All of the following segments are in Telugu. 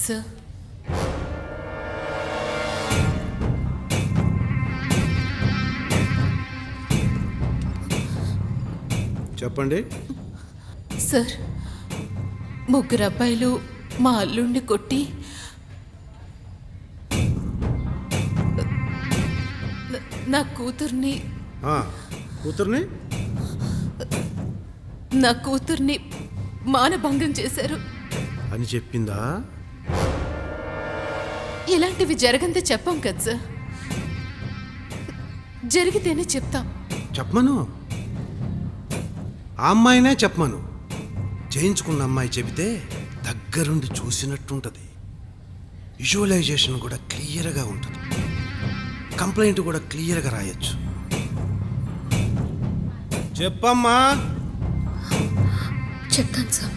సార్, చెప్పండి. సార్, ముగ్గురు అబ్బాయిలు మా అల్లుడిని కొట్టి నా కూతుర్ని మానభంగం చేశారు అని చెప్పిందా? ఇలాంటివి జరగందే చెప్పాం కదా సార్. జరిగితేనే చెప్తాం. చెప్పమను. ఆ అమ్మాయినే చెప్పమను. చేయించుకున్న అమ్మాయి చెబితే దగ్గరుండి చూసినట్టుంటుంది. విజువలైజేషన్ కూడా క్లియర్గా ఉంటుంది. కంప్లైంట్ కూడా క్లియర్గా రాయొచ్చు. చెప్పమ్మా. చెప్తాను సార్.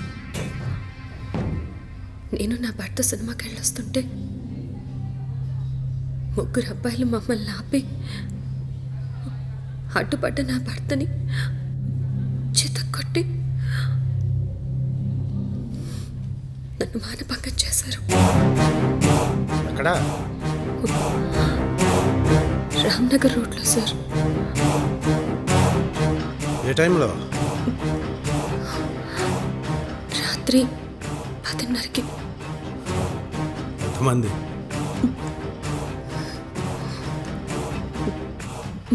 నేను నా భర్త సినిమాకి వెళ్ళొస్తుంటే ముగ్గురు అబ్బాయిలు మమ్మల్ని ఆపి అడ్డుపడ్డ నా భర్తని చితక్కొట్టి నన్ను మానభంగం చేశారు. ఎక్కడ? రామ్నగర్ రోడ్లో సార్. ఏ టైంలో? రాత్రి 10:30కి. ఎంతమంది?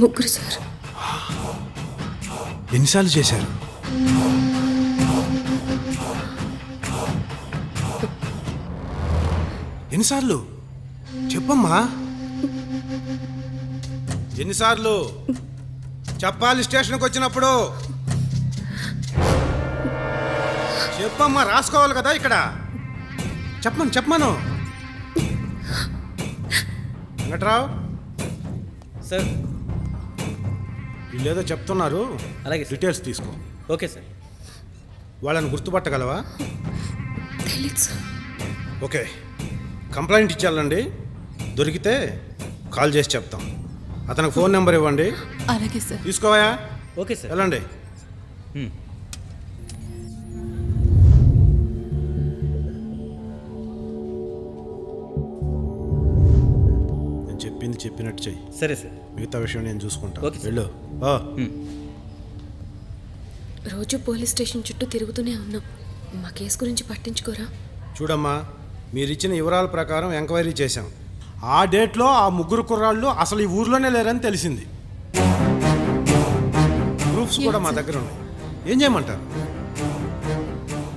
ముగ్గురు సార్. ఎన్నిసార్లు చేశారు? ఎన్నిసార్లు చెప్పమ్మా. ఎన్నిసార్లు చెప్పాలి స్టేషన్కి వచ్చినప్పుడు? చెప్పమ్మా, రాసుకోవాలి కదా ఇక్కడ. చెప్పమను. వెంకట్రావు సార్, వీళ్ళేదో చెప్తున్నారు. అలాగే డీటెయిల్స్ తీసుకో. Okay sir. వాళ్ళని గుర్తుపట్టగలవా? తెలీదు సార్. Okay, complaint ఇచ్చాలండి. దొరికితే కాల్ చేసి చెప్తాం. అతనికి ఫోన్ నెంబర్ ఇవ్వండి. అలాగే సార్. తీసుకోవా? Okay sir. వెళ్ళండి. నేను చెప్పింది చెప్పినట్టు చెయ్యి. సరే సార్. మిగతా విషయం నేను చూసుకుంటా. Okay sir. వెళ్ళు. రోజు పోలీస్ స్టేషన్ చుట్టూ తిరుగుతూనే ఉన్నాం. మా కేసు గురించి పట్టించుకోరా? చూడమ్మా, మీరిచ్చిన వివరాల ప్రకారం ఎంక్వైరీ చేశాం. ఆ డేట్లో ఆ ముగ్గురు కుర్రాళ్ళు అసలు ఈ ఊర్లోనే లేరని తెలిసింది. ప్రూఫ్స్ కూడా మా దగ్గర ఉన్నాయి. ఏం చేయమంటారు?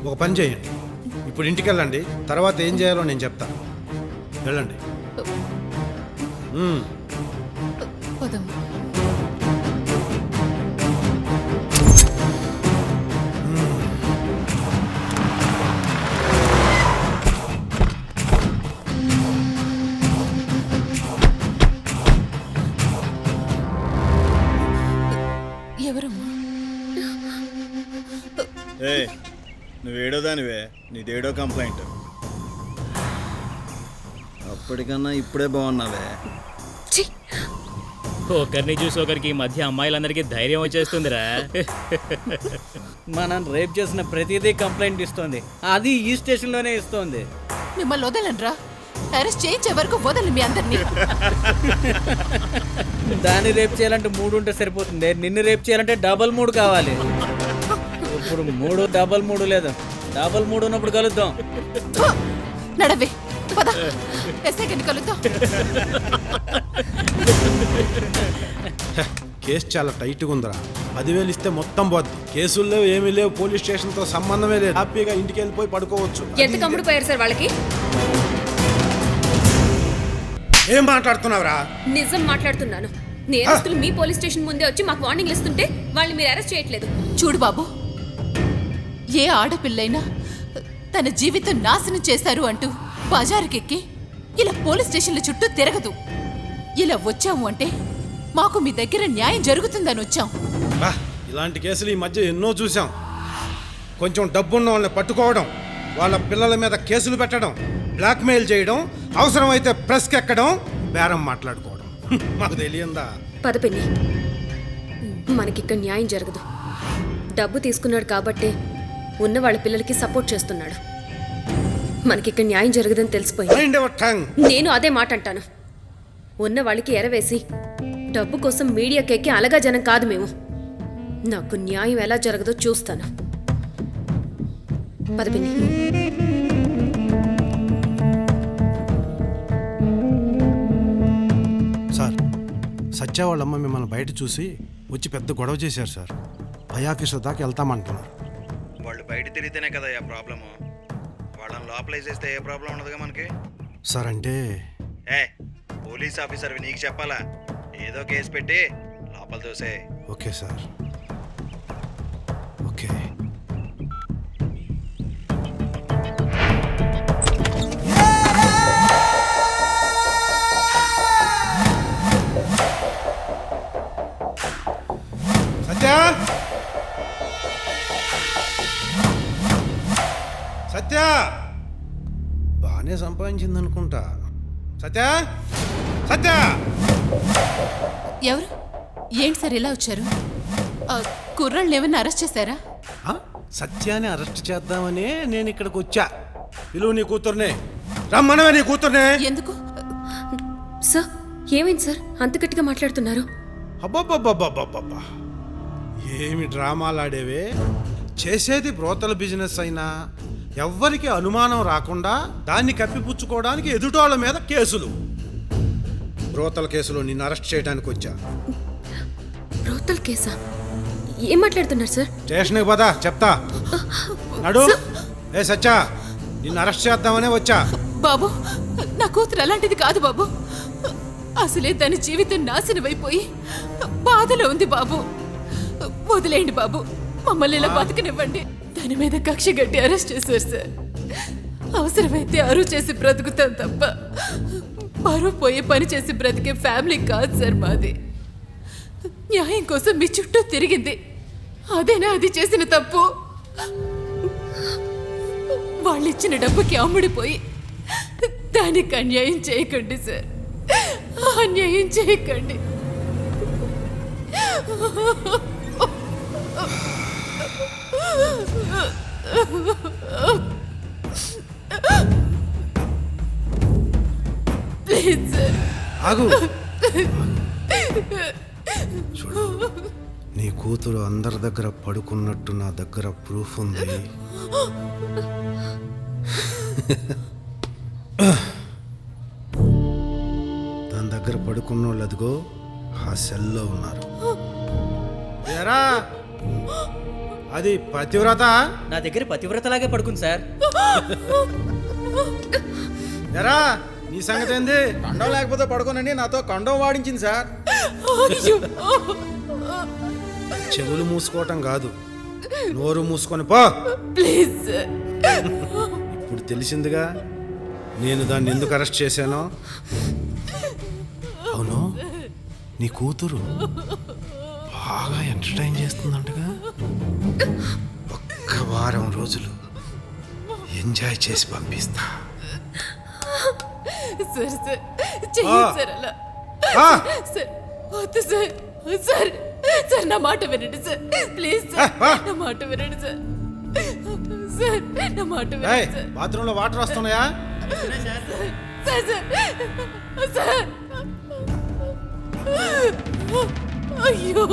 ఒక పని చేయండి, ఇప్పుడు ఇంటికి వెళ్ళండి. తర్వాత ఏం చేయాలో నేను చెప్తాను. వెళ్ళండి. పదమ్మా. ఎవరమ్మా? నువ్వేడో దానివే, నీదేడో కంప్లైంట్. అప్పటికన్నా ఇప్పుడే బాగున్నావే. ఒకరిని చూసి ఒకరికి ఈ మధ్య అమ్మాయిలందరికీ ధైర్యం వచ్చేస్తుందిరా. మనం రేప్ చేసిన ప్రతిదీ కంప్లైంట్ ఇస్తుంది. అది ఈ స్టేషన్లోనే ఇస్తుంది. మిమ్మల్ని వదలండ్రా. అరెస్ట్ చేయించే వరకు వదలు మీ అందరినీ. దాన్ని రేప్ చేయాలంటే 3 ఉంటే సరిపోతుంది. నిన్ను రేప్ చేయాలంటే డబల్ 3 కావాలి. ఇప్పుడు 3 డబల్ 3 లేదు. డబల్ 3 ఉన్నప్పుడు కలుద్దాం. నడవే, పద. ఎస్ఐకి కలుద్దాం. కేసు చాలా టైట్గా ఉందిరా. 10,000 ఇస్తే మొత్తం పోద్ది. కేసుల్లో ఏమీ లేవు, పోలీస్ స్టేషన్తో సంబంధమే లేదు. హ్యాపీగా ఇంటికి వెళ్ళిపోయి పడుకోవచ్చు. ఎంత కమ్ముడు పోయారు సార్ వాళ్ళకి? ఏం మాట్లాడుతున్నావురా? నిజం మాట్లాడుతున్నాను. నేరస్తులు మీ పోలీస్ స్టేషన్ ముందే వచ్చి మాకు వార్నింగ్లు ఇస్తుంటే వాళ్ళని మీరు అరెస్ట్ చేయట్లేదు. చూడు బాబు, ఏ ఆడపిల్లైనా తన జీవితం నాశనం చేశారు అంటూ బజారుకెక్కి ఇలా పోలీస్ స్టేషన్ల చుట్టూ తిరగదు. ఇలా వచ్చాము అంటే మాకు మీ దగ్గర న్యాయం జరుగుతుందని వచ్చాం. ఇలాంటి కేసులు ఈ మధ్య ఎన్నో చూసాం. కొంచెం డబ్బున్న వాళ్ళని పట్టుకోవడం, వాళ్ళ పిల్లల మీద కేసులు పెట్టడం, బ్లాక్మెయిల్ చేయడం, అవసరమైతే ప్రెస్కి ఎక్కడం, బేరం మాట్లాడుకోవడం. మాకు తెలియందా? పద పిన్ని, మనకిక్కడ న్యాయం జరగదు. డబ్బు తీసుకున్నాడు కాబట్టే ఉన్న వాళ్ళ పిల్లలకి సపోర్ట్ చేస్తున్నాడు. మనకిక్కడ న్యాయం జరగదని తెలిసిపోయింది. Mind your tongue. నేను అదే మాట అంటాను. ఉన్న వాళ్ళకి ఎరవేసి డబ్బు కోసం మీడియాకెక్కి అలగా జనం కాదు మేము. నాకు న్యాయం ఎలా జరగదో చూస్తాను. పద పిన్ని. సార్, సత్య వాళ్ళమ్మ మిమ్మల్ని బయట చూసి వచ్చి పెద్ద గొడవ చేశారు సార్. పై ఆఫీసర్ దాకా వెళ్తామంటున్నారు. వాళ్ళు బయట తిరిగితేనే కదా ఆ ప్రాబ్లము. వాళ్ళని లోపల వేసేస్తే ఏ ప్రాబ్లం ఉండదుగా మనకి. సార్ అంటే పోలీస్ ఆఫీసర్వి నీకు చెప్పాలా? ఏదో కేసు పెట్టి లోపల దూసే. Okay sir, okay. Satya, Satya బాగానే సంపాదించింది అనుకుంటా. సత్య, సత్య. ఎవరు? ఏంటి సార్ ఇలా వచ్చారు? కుర్రాళ్ళని ఏమన్నా అరెస్ట్ చేశారా? సత్యాన్ని అరెస్ట్ చేద్దామనే నేను ఇక్కడికి వచ్చా. పిలువు నీ కూతుర్నే, రమ్మనవే నీ కూతుర్నే. ఎందుకు? సార్ ఏమైంది సార్? అంత గట్టిగా మాట్లాడుతున్నారు. అబ్బబ్బబ్బబ్బబ్బబ్బా, ఏమి డ్రామాలాడేవే. చేసేది బ్రోతల బిజినెస్ అయినా ఎవ్వరికి అనుమానం రాకుండా దాన్ని కప్పిపుచ్చుకోవడానికి ఎదుటోళ్ళ మీద కేసులు. బ్రోతల కేసులో నిన్ను అరెస్ట్ చేయడానికి వచ్చా. బ్రోతల్ కేసా? ఏం మాట్లాడుతున్నారు సార్? స్టేషన్కి పదా, చెప్తా. నడు. ఏ సత్య, నిన్ను అరెస్ట్ చేద్దామనే వచ్చా. బాబు, నా కూతురు అలాంటిది కాదు బాబు. అసలే తన జీవితం నాశనమైపోయి బాధలో ఉంది బాబు. వదిలేయండి బాబు, మమ్మల్ని ఇలా బతకనివ్వండి. దాని మీద కక్ష గట్టి అరెస్ట్ చేశారు సార్. అవసరమైతే అరువు చేసి బ్రతుకుతాం తప్ప బరువు పోయి పని చేసి బ్రతికే ఫ్యామిలీ కాదు సార్ మాది. న్యాయం కోసం మీ చుట్టూ తిరిగింది. అదేనా అది చేసిన తప్పు? వాళ్ళు ఇచ్చిన డబ్బుకి అమ్ముడిపోయి దానికి అన్యాయం చేయకండి సార్, అన్యాయం చేయకండి. Please sir. ఆగు. చూడు, నీ కూతురు అందరి దగ్గర పడుకున్నట్టు నా దగ్గర ప్రూఫ్ ఉంది. దాని దగ్గర పడుకున్న వాళ్ళు అదిగో ఆ సెల్లో ఉన్నారు. ఏరా, అది పతివ్రత? నా దగ్గర పతివ్రతలాగే పడుకుంది సార్. ఎరా, నీ సంగతి ఏంది? కండం లేకపోతే పడుకోనండి, నాతో కండం వాడించింది సార్. చెవులు మూసుకోవటం కాదు, నోరు మూసుకొని పో. Please sir. ఇప్పుడు తెలిసిందిగా నేను దాన్ని ఎందుకు అరెస్ట్ చేశానో. అవును, నీ కూతురు బాగా ఎంటర్టైన్ చేస్తుందంటగా. ఒక్క వారం రోజులు ఎంజాయ్ చేసి పంపిస్తా. సార్ సార్ చెయ్యండి సార్ అలా. సార్ వద్దు సార్. సార్ సార్ నా మాట వినండి సార్, ప్లీజ్ సార్. నా మాట వినండి సార్. సార్ నా మాట వినండి సార్. బాత్రూంలో వాటర్ వస్తున్నాయా? Sir sir sir. అయ్యో